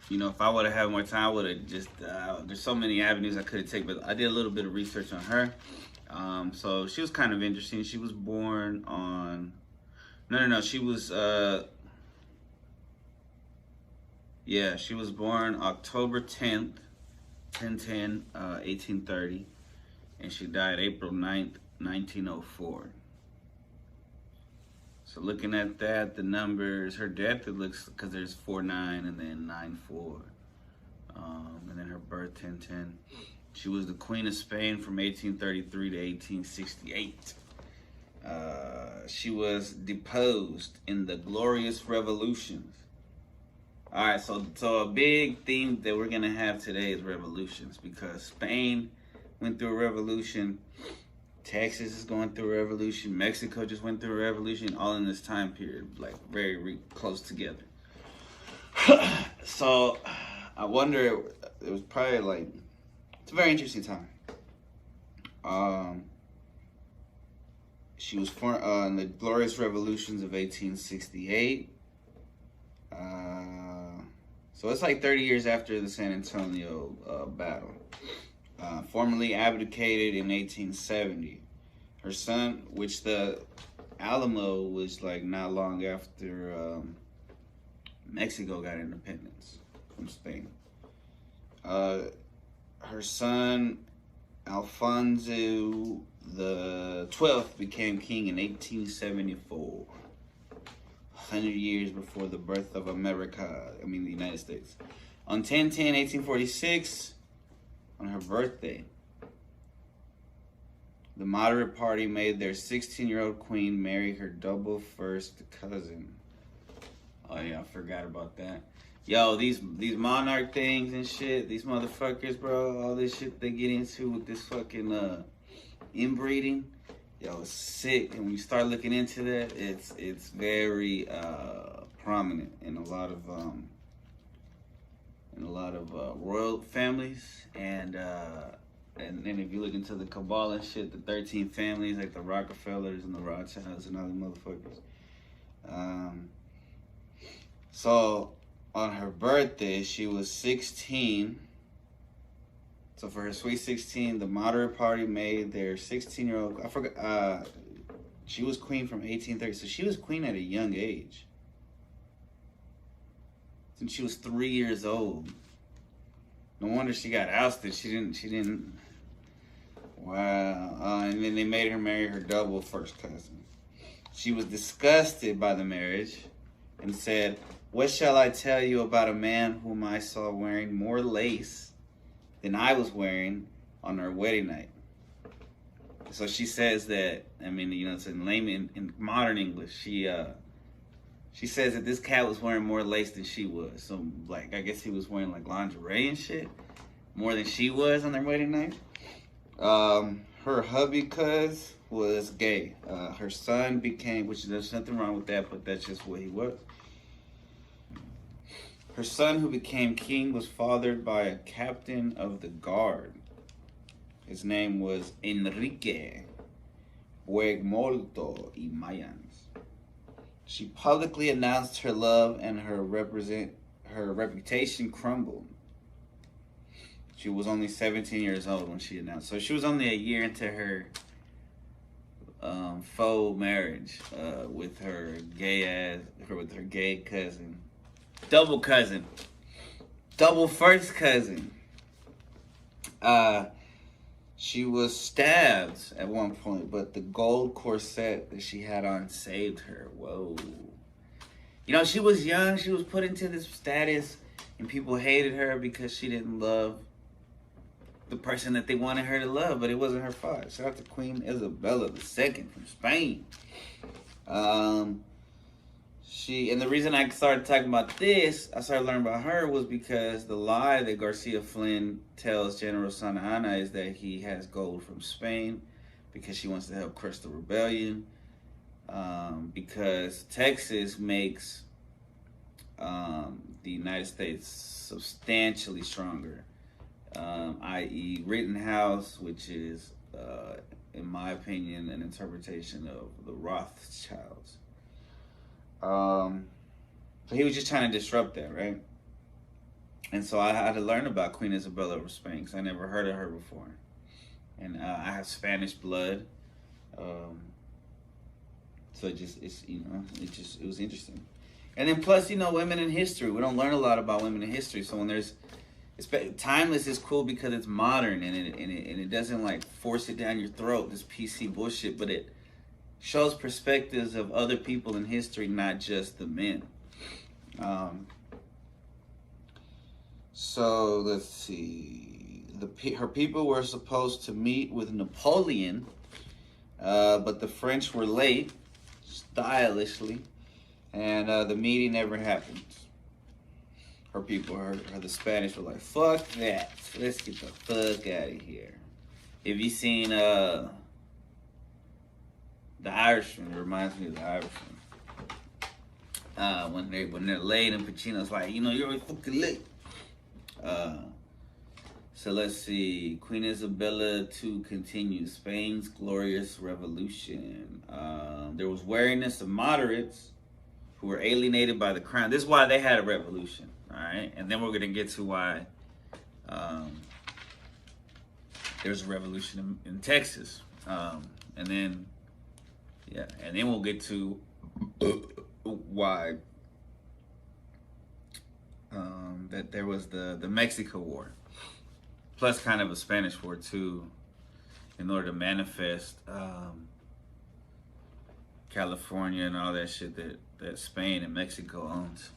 You know, if I would have had more time, I would have just. There's so many avenues I could have taken, but I did a little bit of research on her. So she was kind of interesting. She was born on. No, no, no. She was. Yeah, she was born October 10th, 10 1830, and she died April 9th, 1904. So looking at that, the numbers, her death, it looks, because there's 4-9 and then 9-4. And then her birth 10-10. She was the Queen of Spain from 1833 to 1868. She was deposed in the Glorious Revolutions. All right, so a big theme that we're gonna have today is revolutions, because Spain went through a revolution, Texas is going through a revolution, Mexico just went through a revolution, all in this time period, like very close together. So I wonder, it was probably like, it's a very interesting time. She was born in the Glorious Revolutions of 1868. So it's like 30 years after the San Antonio battle. Formally abdicated in 1870. Her son, which the Alamo was like not long after Mexico got independence from Spain. Her son, Alfonso the 12th, became king in 1874. 100 years before the birth of America, the United States. On 10/10/1846, on her birthday, the moderate party made their 16-year-old queen marry her double first cousin. Oh yeah, I forgot about that. Yo, these monarch things and shit, these motherfuckers, bro, all this shit they get into with this fucking inbreeding. Yo, it's sick. And when you start looking into that, it's very prominent in a lot of royal families, and then if you look into the Kabbalah and shit, the 13 families, like the Rockefellers and the Rothschilds and all the motherfuckers. So on her birthday, she was 16. So for her sweet 16, the moderate party made their 16-year-old. I forgot. She was queen from 1830, so she was queen at a young age. Since she was 3 years old. No wonder she got ousted. She didn't. Wow. And then they made her marry her double first cousin. She was disgusted by the marriage and said, "What shall I tell you about a man whom I saw wearing more lace than I was wearing on our wedding night?" So she says that, it's in modern English. She says that this cat was wearing more lace than she was. So, like, I guess he was wearing, like, lingerie and shit more than she was on their wedding night. Her hubby cuz was gay. Her son became, which there's nothing wrong with that, but that's just what he was. Her son, who became king, was fathered by a captain of the guard. His name was Enrique Buegmolto y Mayans. She publicly announced her love, and her reputation crumbled. She was only 17 years old when she announced. So she was only a year into her faux marriage with her gay cousin, double first cousin. She was stabbed at one point, but the gold corset that she had on saved her. Whoa. She was young. She was put into this status, and people hated her because she didn't love the person that they wanted her to love, but it wasn't her fault. Shout out to Queen Isabella II from Spain. And the reason I started talking about this, I started learning about her, was because the lie that Garcia Flynn tells General Santa Anna is that he has gold from Spain because she wants to help crush the rebellion. Because Texas makes the United States substantially stronger, i.e. Rittenhouse, which is, in my opinion, an interpretation of the Rothschilds. So he was just trying to disrupt that, right? And so I had to learn about Queen Isabella of Spain because I never heard of her before. And I have Spanish blood. Um, so it was interesting. And then plus, women in history. We don't learn a lot about women in history. So when timeless is cool because it's modern and it doesn't like force it down your throat, this PC bullshit, but it shows perspectives of other people in history, not just the men. So let's see. Her people were supposed to meet with Napoleon, but the French were late, stylishly, and the meeting never happened. Her people, the Spanish were like, fuck that. Let's get the fuck out of here. Have you seen The Irishman? It reminds me of The Irishman. When they're late and Pacino's like, you're always fucking late. So let's see. Queen Isabella to continue. Spain's glorious revolution. There was wariness of moderates who were alienated by the crown. This is why they had a revolution. All right. And then we're going to get to why there's a revolution in Texas. And then we'll get to why that there was the Mexico War, plus kind of a Spanish War too, in order to manifest California and all that shit that Spain and Mexico owns.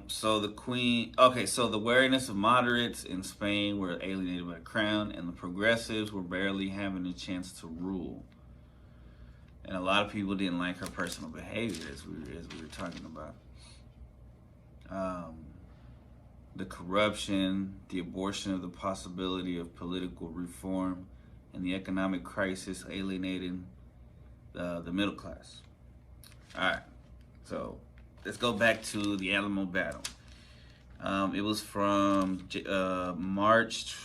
So the wariness of moderates in Spain were alienated by the crown, and the progressives were barely having a chance to rule. And a lot of people didn't like her personal behavior, as we were talking about. The corruption, the abortion of the possibility of political reform, and the economic crisis alienating the middle class. All right, so let's go back to the Alamo battle. It was from March